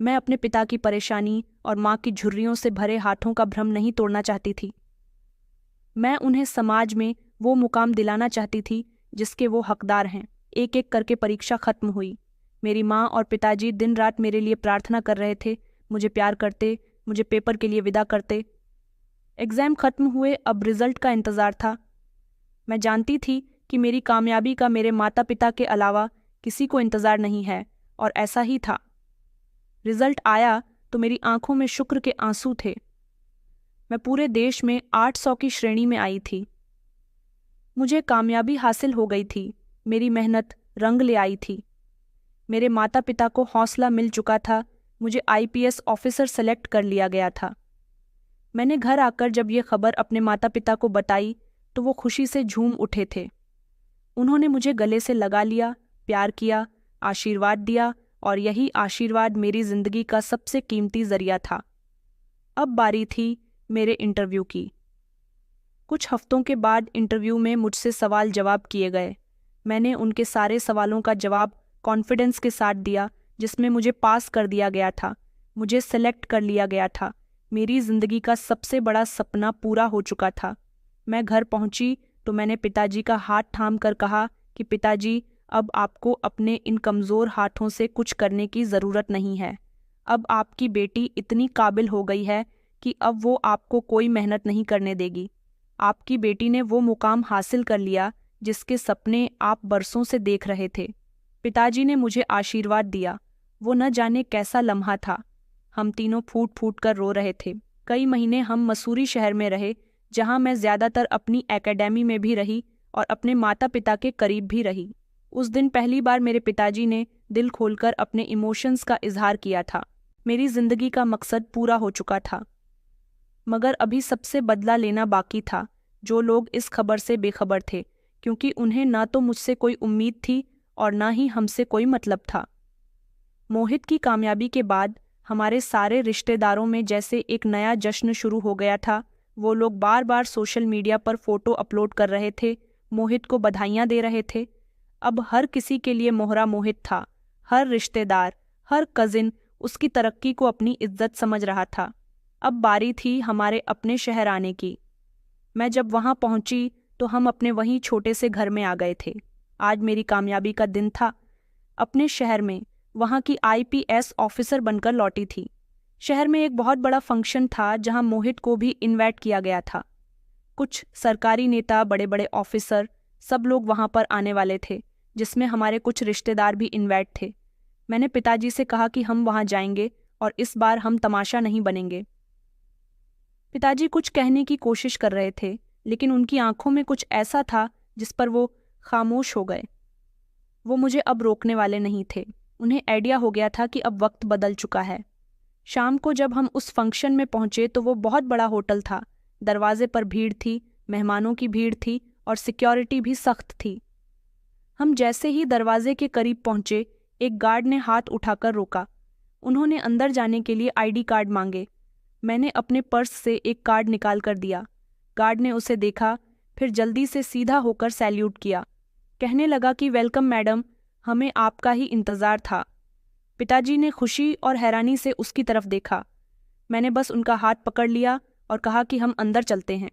मैं अपने पिता की परेशानी और माँ की झुर्रियों से भरे हाथों का भ्रम नहीं तोड़ना चाहती थी। मैं उन्हें समाज में वो मुकाम दिलाना चाहती थी जिसके वो हकदार हैं। एक एक करके परीक्षा खत्म हुई। मेरी माँ और पिताजी दिन रात मेरे लिए प्रार्थना कर रहे थे, मुझे प्यार करते, मुझे पेपर के लिए विदा करते। एग्ज़ाम खत्म हुए, अब रिजल्ट का इंतज़ार था। मैं जानती थी कि मेरी कामयाबी का मेरे माता पिता के अलावा किसी को इंतज़ार नहीं है, और ऐसा ही था। रिजल्ट आया तो मेरी आंखों में शुक्र के आंसू थे। मैं पूरे देश में 800 की श्रेणी में आई थी। मुझे कामयाबी हासिल हो गई थी। मेरी मेहनत रंग ले आई थी। मेरे माता पिता को हौसला मिल चुका था। मुझे आईपीएस ऑफिसर सेलेक्ट कर लिया गया था। मैंने घर आकर जब ये खबर अपने माता पिता को बताई तो वो खुशी से झूम उठे थे। उन्होंने मुझे गले से लगा लिया, प्यार किया, आशीर्वाद दिया, और यही आशीर्वाद मेरी जिंदगी का सबसे कीमती जरिया था। अब बारी थी मेरे इंटरव्यू की। कुछ हफ्तों के बाद इंटरव्यू में मुझसे सवाल जवाब किए गए। मैंने उनके सारे सवालों का जवाब कॉन्फिडेंस के साथ दिया, जिसमें मुझे पास कर दिया गया था। मुझे सेलेक्ट कर लिया गया था। मेरी जिंदगी का सबसे बड़ा सपना पूरा हो चुका था। मैं घर पहुंची तो मैंने पिताजी का हाथ थाम कर कहा कि पिताजी, अब आपको अपने इन कमज़ोर हाथों से कुछ करने की ज़रूरत नहीं है। अब आपकी बेटी इतनी काबिल हो गई है कि अब वो आपको कोई मेहनत नहीं करने देगी। आपकी बेटी ने वो मुकाम हासिल कर लिया जिसके सपने आप बरसों से देख रहे थे। पिताजी ने मुझे आशीर्वाद दिया। वो न जाने कैसा लम्हा था। हम तीनों फूट फूट कर रो रहे थे। कई महीने हम मसूरी शहर में रहे, जहाँ मैं ज़्यादातर अपनी एकेडमी में भी रही और अपने माता पिता के करीब भी रही। उस दिन पहली बार मेरे पिताजी ने दिल खोलकर अपने इमोशंस का इजहार किया था। मेरी जिंदगी का मकसद पूरा हो चुका था, मगर अभी सबसे बदला लेना बाकी था। जो लोग इस खबर से बेखबर थे, क्योंकि उन्हें ना तो मुझसे कोई उम्मीद थी और ना ही हमसे कोई मतलब था। मोहित की कामयाबी के बाद हमारे सारे रिश्तेदारों में जैसे एक नया जश्न शुरू हो गया था। वो लोग बार बार सोशल मीडिया पर फोटो अपलोड कर रहे थे, मोहित को बधाइयाँ दे रहे थे। अब हर किसी के लिए मोहरा मोहित था। हर रिश्तेदार, हर कजिन उसकी तरक्की को अपनी इज्जत समझ रहा था। अब बारी थी हमारे अपने शहर आने की। मैं जब वहाँ पहुँची तो हम अपने वहीं छोटे से घर में आ गए थे। आज मेरी कामयाबी का दिन था। अपने शहर में वहाँ की आईपीएस ऑफिसर बनकर लौटी थी। शहर में एक बहुत बड़ा फंक्शन था जहाँ मोहित को भी इनवाइट किया गया था। कुछ सरकारी नेता, बड़े बड़े ऑफिसर, सब लोग वहाँ पर आने वाले थे, जिसमें हमारे कुछ रिश्तेदार भी इनवाइट थे। मैंने पिताजी से कहा कि हम वहाँ जाएंगे और इस बार हम तमाशा नहीं बनेंगे। पिताजी कुछ कहने की कोशिश कर रहे थे, लेकिन उनकी आंखों में कुछ ऐसा था जिस पर वो खामोश हो गए। वो मुझे अब रोकने वाले नहीं थे। उन्हें आइडिया हो गया था कि अब वक्त बदल चुका है। शाम को जब हम उस फंक्शन में पहुंचे तो वो बहुत बड़ा होटल था। दरवाजे पर भीड़ थी, मेहमानों की भीड़ थी और सिक्योरिटी भी सख्त थी। हम जैसे ही दरवाजे के करीब पहुंचे, एक गार्ड ने हाथ उठाकर रोका। उन्होंने अंदर जाने के लिए आईडी कार्ड मांगे। मैंने अपने पर्स से एक कार्ड निकाल कर दिया। गार्ड ने उसे देखा, फिर जल्दी से सीधा होकर सैल्यूट किया। कहने लगा कि वेलकम मैडम, हमें आपका ही इंतज़ार था। पिताजी ने खुशी और हैरानी से उसकी तरफ देखा। मैंने बस उनका हाथ पकड़ लिया और कहा कि हम अंदर चलते हैं।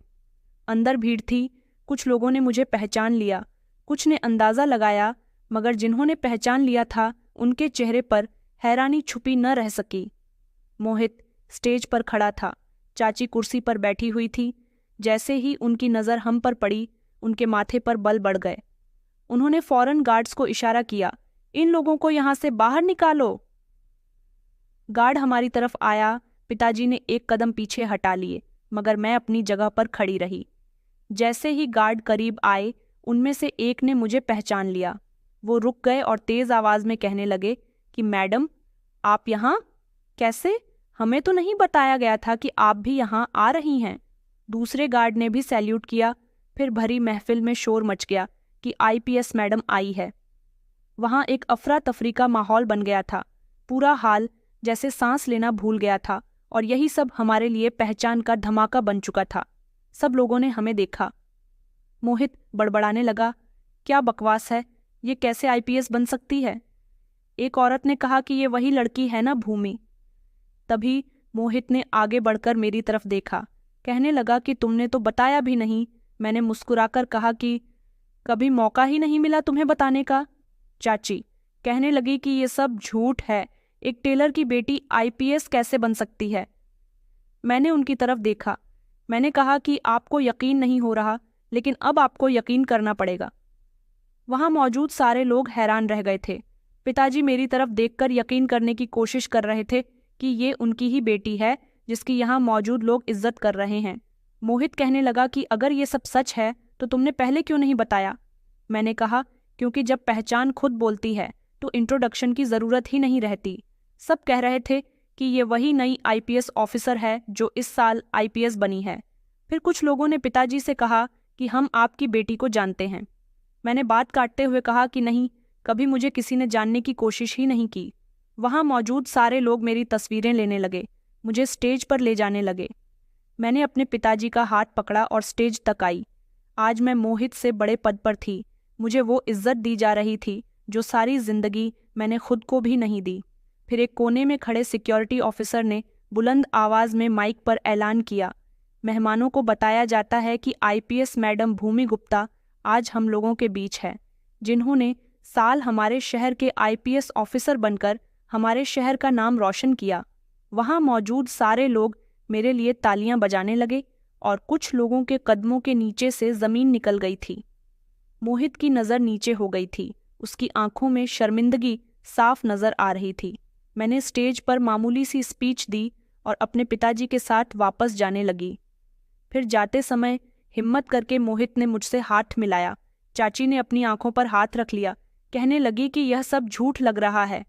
अंदर भीड़ थी। कुछ लोगों ने मुझे पहचान लिया, कुछ ने अंदाज़ा लगाया, मगर जिन्होंने पहचान लिया था उनके चेहरे पर हैरानी छुपी न रह सकी। मोहित स्टेज पर खड़ा था। चाची कुर्सी पर बैठी हुई थी। जैसे ही उनकी नज़र हम पर पड़ी, उनके माथे पर बल बढ़ गए। उन्होंने फौरन गार्ड्स को इशारा किया, इन लोगों को यहाँ से बाहर निकालो। गार्ड हमारी तरफ आया। पिताजी ने एक कदम पीछे हटा लिए, मगर मैं अपनी जगह पर खड़ी रही। जैसे ही गार्ड करीब आए, उनमें से एक ने मुझे पहचान लिया। वो रुक गए और तेज आवाज में कहने लगे कि मैडम, आप यहाँ कैसे? हमें तो नहीं बताया गया था कि आप भी यहाँ आ रही हैं। दूसरे गार्ड ने भी सैल्यूट किया। फिर भरी महफिल में शोर मच गया कि आईपीएस मैडम आई है। वहाँ एक अफरा तफरी का माहौल बन गया था। पूरा हाल जैसे सांस लेना भूल गया था और यही सब हमारे लिए पहचान का धमाका बन चुका था। सब लोगों ने हमें देखा। मोहित बड़बड़ाने लगा, क्या बकवास है, ये कैसे आईपीएस बन सकती है? एक औरत ने कहा कि ये वही लड़की है ना, भूमि। तभी मोहित ने आगे बढ़कर मेरी तरफ देखा। कहने लगा कि तुमने तो बताया भी नहीं। मैंने मुस्कुराकर कहा कि कभी मौका ही नहीं मिला तुम्हें बताने का। चाची कहने लगी कि ये सब झूठ है, एक टेलर की बेटी आईपीएस कैसे बन सकती है? मैंने उनकी तरफ देखा। मैंने कहा कि आपको यकीन नहीं हो रहा, लेकिन अब आपको यकीन करना पड़ेगा। वहाँ मौजूद सारे लोग हैरान रह गए थे। पिताजी मेरी तरफ देखकर यकीन करने की कोशिश कर रहे थे कि ये उनकी ही बेटी है जिसकी यहाँ मौजूद लोग इज्जत कर रहे हैं। मोहित कहने लगा कि अगर ये सब सच है तो तुमने पहले क्यों नहीं बताया? मैंने कहा, क्योंकि जब पहचान खुद बोलती है तो इंट्रोडक्शन की ज़रूरत ही नहीं रहती। सब कह रहे थे कि ये वही नई आईपीएस ऑफिसर है जो इस साल आईपीएस बनी है। फिर कुछ लोगों ने पिताजी से कहा कि हम आपकी बेटी को जानते हैं। मैंने बात काटते हुए कहा कि नहीं, कभी मुझे किसी ने जानने की कोशिश ही नहीं की। वहाँ मौजूद सारे लोग मेरी तस्वीरें लेने लगे, मुझे स्टेज पर ले जाने लगे। मैंने अपने पिताजी का हाथ पकड़ा और स्टेज तक आई। आज मैं मोहित से बड़े पद पर थी। मुझे वो इज्जत दी जा रही थी जो सारी जिंदगी मैंने खुद को भी नहीं दी। फिर एक कोने में खड़े सिक्योरिटी ऑफिसर ने बुलंद आवाज़ में माइक पर ऐलान किया, मेहमानों को बताया जाता है कि आईपीएस मैडम भूमि गुप्ता आज हम लोगों के बीच है, जिन्होंने साल हमारे शहर के आईपीएस ऑफिसर बनकर हमारे शहर का नाम रोशन किया। वहाँ मौजूद सारे लोग मेरे लिए तालियां बजाने लगे और कुछ लोगों के कदमों के नीचे से ज़मीन निकल गई थी। मोहित की नज़र नीचे हो गई थी। उसकी आंखों में शर्मिंदगी साफ नज़र आ रही थी। मैंने स्टेज पर मामूली सी स्पीच दी और अपने पिताजी के साथ वापस जाने लगी। फिर जाते समय हिम्मत करके मोहित ने मुझसे हाथ मिलाया। चाची ने अपनी आंखों पर हाथ रख लिया। कहने लगी कि यह सब झूठ लग रहा है।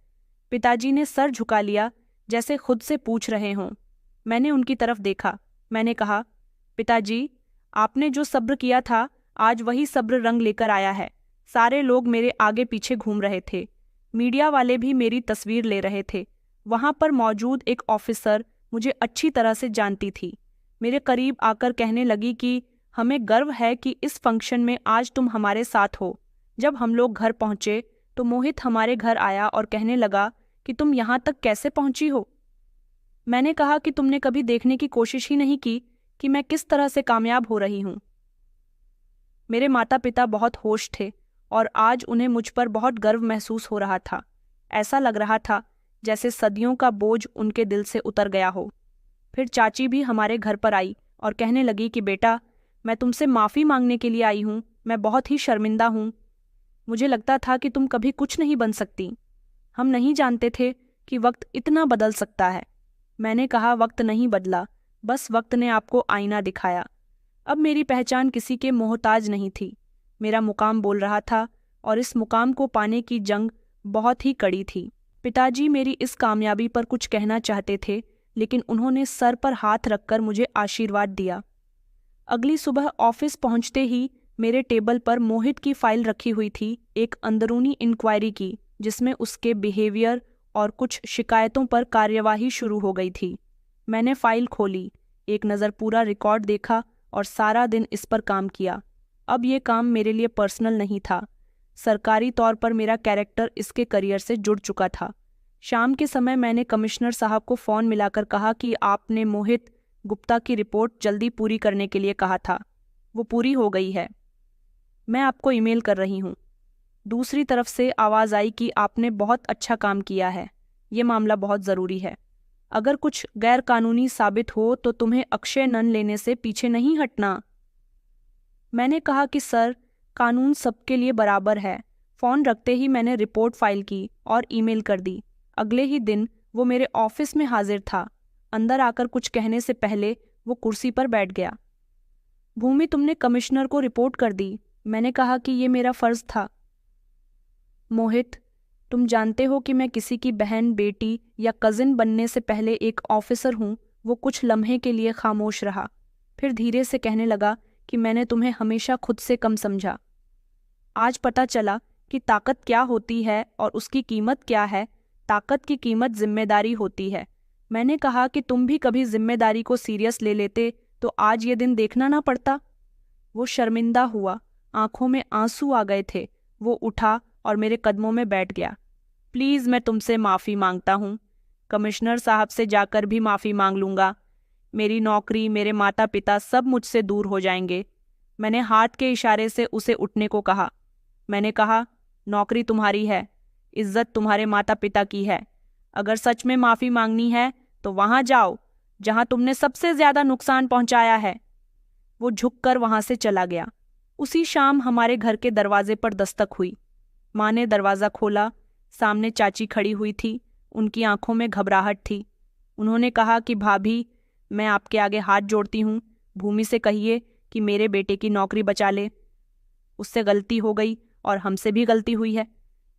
पिताजी ने सर झुका लिया जैसे खुद से पूछ रहे हों। मैंने उनकी तरफ देखा। मैंने कहा, पिताजी, आपने जो सब्र किया था आज वही सब्र रंग लेकर आया है। सारे लोग मेरे आगे पीछे घूम रहे थे। मीडिया वाले भी मेरी तस्वीर ले रहे थे। वहाँ पर मौजूद एक ऑफिसर मुझे अच्छी तरह से जानती थी। मेरे करीब आकर कहने लगी कि हमें गर्व है कि इस फंक्शन में आज तुम हमारे साथ हो। जब हम लोग घर पहुँचे तो मोहित हमारे घर आया और कहने लगा कि तुम यहाँ तक कैसे पहुँची हो? मैंने कहा कि तुमने कभी देखने की कोशिश ही नहीं की कि मैं किस तरह से कामयाब हो रही हूँ। मेरे माता पिता बहुत होश थे और आज उन्हें मुझ पर बहुत गर्व महसूस हो रहा था। ऐसा लग रहा था जैसे सदियों का बोझ उनके दिल से उतर गया हो। फिर चाची भी हमारे घर पर आई और कहने लगी कि बेटा, मैं तुमसे माफ़ी मांगने के लिए आई हूँ। मैं बहुत ही शर्मिंदा हूँ। मुझे लगता था कि तुम कभी कुछ नहीं बन सकती। हम नहीं जानते थे कि वक्त इतना बदल सकता है। मैंने कहा, वक्त नहीं बदला, बस वक्त ने आपको आईना दिखाया। अब मेरी पहचान किसी के मोहताज नहीं थी। मेरा मुकाम बोल रहा था और इस मुकाम को पाने की जंग बहुत ही कड़ी थी। पिताजी मेरी इस कामयाबी पर कुछ कहना चाहते थे, लेकिन उन्होंने सर पर हाथ रखकर मुझे आशीर्वाद दिया। अगली सुबह ऑफिस पहुंचते ही मेरे टेबल पर मोहित की फाइल रखी हुई थी, एक अंदरूनी इंक्वायरी की, जिसमें उसके बिहेवियर और कुछ शिकायतों पर कार्यवाही शुरू हो गई थी। मैंने फाइल खोली, एक नज़र पूरा रिकॉर्ड देखा और सारा दिन इस पर काम किया। अब ये काम मेरे लिए पर्सनल नहीं था, सरकारी तौर पर मेरा कैरेक्टर इसके करियर से जुड़ चुका था। शाम के समय मैंने कमिश्नर साहब को फ़ोन मिलाकर कहा कि आपने मोहित गुप्ता की रिपोर्ट जल्दी पूरी करने के लिए कहा था। वो पूरी हो गई है, मैं आपको ईमेल कर रही हूँ। दूसरी तरफ से आवाज़ आई कि आपने बहुत अच्छा काम किया है, ये मामला बहुत ज़रूरी है। अगर कुछ गैर कानूनी साबित हो तो तुम्हें अक्षय नन लेने से पीछे नहीं हटना। मैंने कहा कि सर, कानून सबके लिए बराबर है। फ़ोन रखते ही मैंने रिपोर्ट फाइल की और ईमेल कर दी। अगले ही दिन वो मेरे ऑफिस में हाजिर था। अंदर आकर कुछ कहने से पहले वो कुर्सी पर बैठ गया। भूमि, तुमने कमिश्नर को रिपोर्ट कर दी। मैंने कहा कि ये मेरा फ़र्ज़ था। मोहित, तुम जानते हो कि मैं किसी की बहन, बेटी या कज़िन बनने से पहले एक ऑफिसर हूँ। वो कुछ लम्हे के लिए खामोश रहा, फिर धीरे से कहने लगा कि मैंने तुम्हें हमेशा खुद से कम समझा। आज पता चला कि ताकत क्या होती है और उसकी कीमत क्या है। ताकत की कीमत जिम्मेदारी होती है। मैंने कहा कि तुम भी कभी जिम्मेदारी को सीरियस ले लेते तो आज ये दिन देखना ना पड़ता। वो शर्मिंदा हुआ, आंखों में आंसू आ गए थे। वो उठा और मेरे कदमों में बैठ गया। प्लीज़, मैं तुमसे माफ़ी मांगता हूँ। कमिश्नर साहब से जाकर भी माफ़ी मांग लूँगा। मेरी नौकरी, मेरे माता पिता सब मुझसे दूर हो जाएंगे। मैंने हाथ के इशारे से उसे उठने को कहा। मैंने कहा, नौकरी तुम्हारी है, इज्जत तुम्हारे माता पिता की है। अगर सच में माफ़ी मांगनी है तो वहाँ जाओ जहाँ तुमने सबसे ज़्यादा नुकसान पहुँचाया है। वो झुककर वहाँ से चला गया। उसी शाम हमारे घर के दरवाजे पर दस्तक हुई। माँ ने दरवाज़ा खोला। सामने चाची खड़ी हुई थी। उनकी आंखों में घबराहट थी। उन्होंने कहा कि भाभी, मैं आपके आगे हाथ जोड़ती हूँ। भूमि से कहिए कि मेरे बेटे की नौकरी बचा ले। उससे गलती हो गई और हमसे भी गलती हुई है।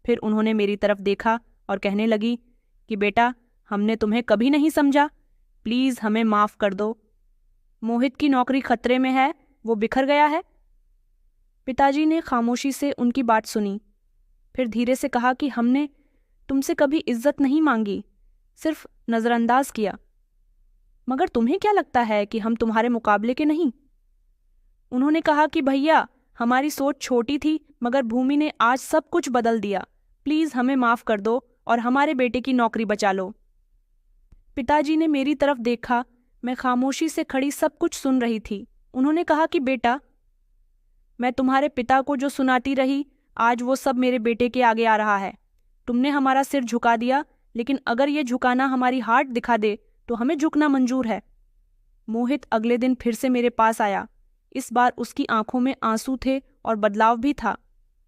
फिर उन्होंने मेरी तरफ देखा और कहने लगी कि बेटा, हमने तुम्हें कभी नहीं समझा, प्लीज़ हमें माफ़ कर दो। मोहित की नौकरी खतरे में है, वो बिखर गया है। पिताजी ने खामोशी से उनकी बात सुनी, फिर धीरे से कहा कि हमने तुमसे कभी इज्जत नहीं मांगी, सिर्फ नज़रअंदाज किया। मगर तुम्हें क्या लगता है कि हम तुम्हारे मुकाबले के नहीं? उन्होंने कहा कि भैया, हमारी सोच छोटी थी, मगर भूमि ने आज सब कुछ बदल दिया। प्लीज़ हमें माफ़ कर दो और हमारे बेटे की नौकरी बचा लो। पिताजी ने मेरी तरफ देखा। मैं खामोशी से खड़ी सब कुछ सुन रही थी। उन्होंने कहा कि बेटा, मैं तुम्हारे पिता को जो सुनाती रही, आज वो सब मेरे बेटे के आगे आ रहा है। तुमने हमारा सिर झुका दिया, लेकिन अगर ये झुकाना हमारी हार्ट दिखा दे तो हमें झुकना मंजूर है। मोहित अगले दिन फिर से मेरे पास आया। इस बार उसकी आंखों में आंसू थे और बदलाव भी था।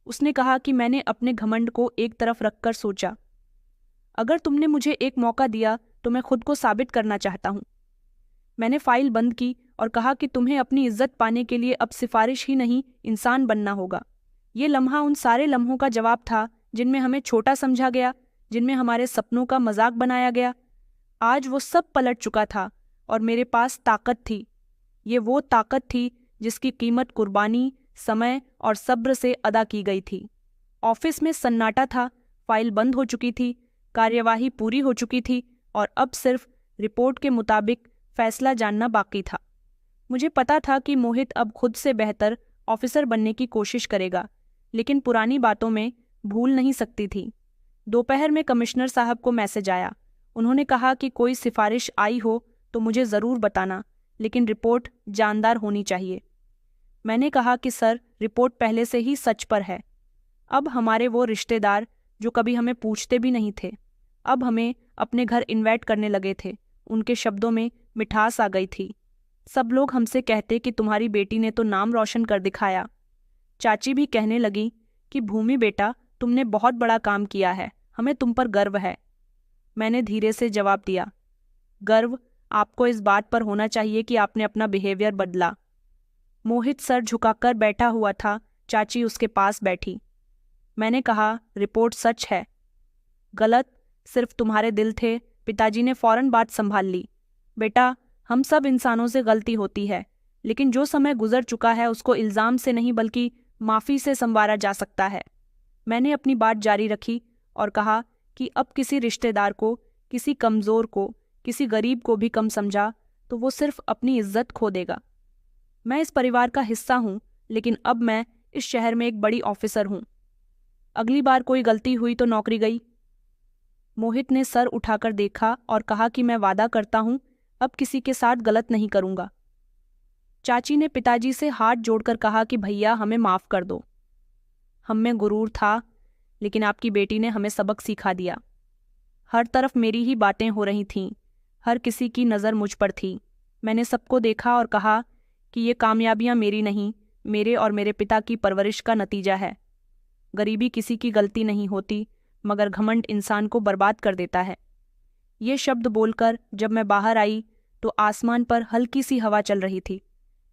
उसने कहा कि मैंने अपने घमंड को एक तरफ रखकर सोचा, अगर तुमने मुझे एक मौका दिया तो मैं खुद को साबित करना चाहता हूँ। मैंने फाइल बंद की और कहा कि तुम्हें अपनी इज्जत पाने के लिए अब सिफारिश ही नहीं, इंसान बनना होगा। ये लम्हा उन सारे लम्हों का जवाब था जिनमें हमें छोटा समझा गया, जिनमें हमारे सपनों का मजाक बनाया गया। आज वो सब पलट चुका था और मेरे पास ताकत थी। ये वो ताकत थी जिसकी कीमत कुर्बानी, समय और सब्र से अदा की गई थी। ऑफिस में सन्नाटा था। फाइल बंद हो चुकी थी, कार्यवाही पूरी हो चुकी थी और अब सिर्फ रिपोर्ट के मुताबिक फैसला जानना बाकी था। मुझे पता था कि मोहित अब खुद से बेहतर ऑफिसर बनने की कोशिश करेगा, लेकिन पुरानी बातों में भूल नहीं सकती थी। दोपहर में कमिश्नर साहब को मैसेज आया। उन्होंने कहा कि कोई सिफारिश आई हो तो मुझे ज़रूर बताना, लेकिन रिपोर्ट जानदार होनी चाहिए। मैंने कहा कि सर, रिपोर्ट पहले से ही सच पर है। अब हमारे वो रिश्तेदार जो कभी हमें पूछते भी नहीं थे, अब हमें अपने घर इनवाइट करने लगे थे। उनके शब्दों में मिठास आ गई थी। सब लोग हमसे कहते कि तुम्हारी बेटी ने तो नाम रोशन कर दिखाया। चाची भी कहने लगी कि भूमि बेटा, तुमने बहुत बड़ा काम किया है, हमें तुम पर गर्व है। मैंने धीरे से जवाब दिया, गर्व आपको इस बात पर होना चाहिए कि आपने अपना बिहेवियर बदला। मोहित सर झुकाकर बैठा हुआ था, चाची उसके पास बैठी। मैंने कहा, रिपोर्ट सच है। गलत सिर्फ तुम्हारे दिल थे। पिताजी ने फौरन बात संभाल ली। बेटा, हम सब इंसानों से गलती होती है, लेकिन जो समय गुजर चुका है उसको इल्ज़ाम से नहीं बल्कि माफ़ी से संवारा जा सकता है। मैंने अपनी बात जारी रखी और कहा कि अब किसी रिश्तेदार को, किसी कमज़ोर को, किसी गरीब को भी कम समझा तो वो सिर्फ अपनी इज्जत खो देगा। मैं इस परिवार का हिस्सा हूँ, लेकिन अब मैं इस शहर में एक बड़ी ऑफिसर हूँ। अगली बार कोई गलती हुई तो नौकरी गई। मोहित ने सर उठाकर देखा और कहा कि मैं वादा करता हूँ अब किसी के साथ गलत नहीं करूँगा। चाची ने पिताजी से हाथ जोड़कर कहा कि भैया, हमें माफ़ कर दो। हम में गुरूर था, लेकिन आपकी बेटी ने हमें सबक सिखा दिया। हर तरफ मेरी ही बातें हो रही थीं, हर किसी की नज़र मुझ पर थी। मैंने सबको देखा और कहा कि ये कामयाबियां मेरी नहीं, मेरे और मेरे पिता की परवरिश का नतीजा है। गरीबी किसी की गलती नहीं होती, मगर घमंड इंसान को बर्बाद कर देता है। ये शब्द बोलकर जब मैं बाहर आई तो आसमान पर हल्की सी हवा चल रही थी,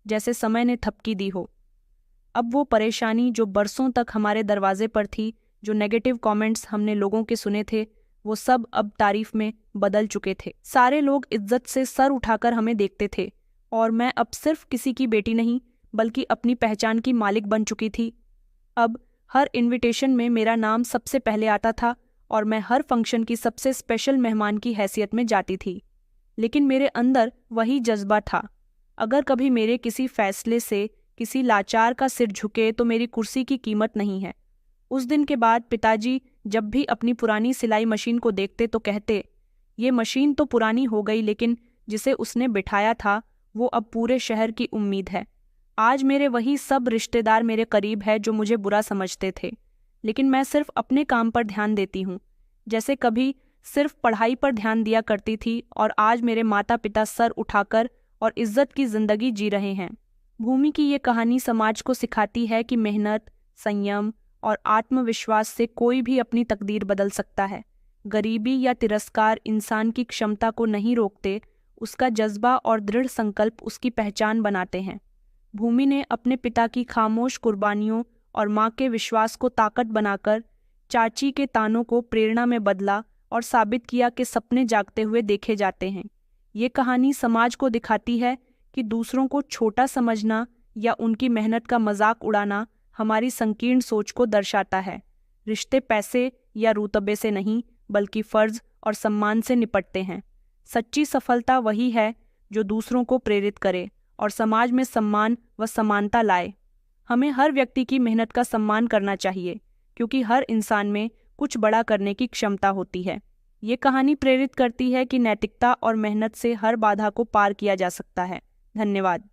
जैसे समय ने थपकी दी हो। अब वो परेशानी जो बरसों तक हमारे दरवाजे पर थी, जो नेगेटिव कमेंट्स हमने लोगों के सुने थे, वो सब अब तारीफ में बदल चुके थे। सारे लोग इज्जत से सर उठाकर हमें देखते थे और मैं अब सिर्फ किसी की बेटी नहीं बल्कि अपनी पहचान की मालिक बन चुकी थी। अब हर इनविटेशन में मेरा नाम सबसे पहले आता था और मैं हर फंक्शन की सबसे स्पेशल मेहमान की हैसियत में जाती थी। लेकिन मेरे अंदर वही जज्बा था, अगर कभी मेरे किसी फैसले से किसी लाचार का सिर झुके तो मेरी कुर्सी की कीमत नहीं है। उस दिन के बाद पिताजी जब भी अपनी पुरानी सिलाई मशीन को देखते तो कहते, ये मशीन तो पुरानी हो गई, लेकिन जिसे उसने बिठाया था वो अब पूरे शहर की उम्मीद है। आज मेरे वही सब रिश्तेदार मेरे करीब है जो मुझे बुरा समझते थे, लेकिन मैं सिर्फ अपने काम पर ध्यान देती हूँ, जैसे कभी सिर्फ पढ़ाई पर ध्यान दिया करती थी, और आज मेरे माता पिता सर उठाकर और इज्जत की जिंदगी जी रहे हैं। भूमि की ये कहानी समाज को सिखाती है कि मेहनत, संयम और आत्मविश्वास से कोई भी अपनी तकदीर बदल सकता है। गरीबी या तिरस्कार इंसान की क्षमता को नहीं रोकते, उसका जज्बा और दृढ़ संकल्प उसकी पहचान बनाते हैं। भूमि ने अपने पिता की खामोश कुर्बानियों और माँ के विश्वास को ताकत बनाकर चाची के तानों को प्रेरणा में बदला और साबित किया कि सपने जागते हुए देखे जाते हैं। ये कहानी समाज को दिखाती है कि दूसरों को छोटा समझना या उनकी मेहनत का मजाक उड़ाना हमारी संकीर्ण सोच को दर्शाता है। रिश्ते पैसे या रुतबे से नहीं बल्कि फर्ज और सम्मान से निपटते हैं। सच्ची सफलता वही है जो दूसरों को प्रेरित करे और समाज में सम्मान व समानता लाए। हमें हर व्यक्ति की मेहनत का सम्मान करना चाहिए, क्योंकि हर इंसान में कुछ बड़ा करने की क्षमता होती है। ये कहानी प्रेरित करती है कि नैतिकता और मेहनत से हर बाधा को पार किया जा सकता है। धन्यवाद।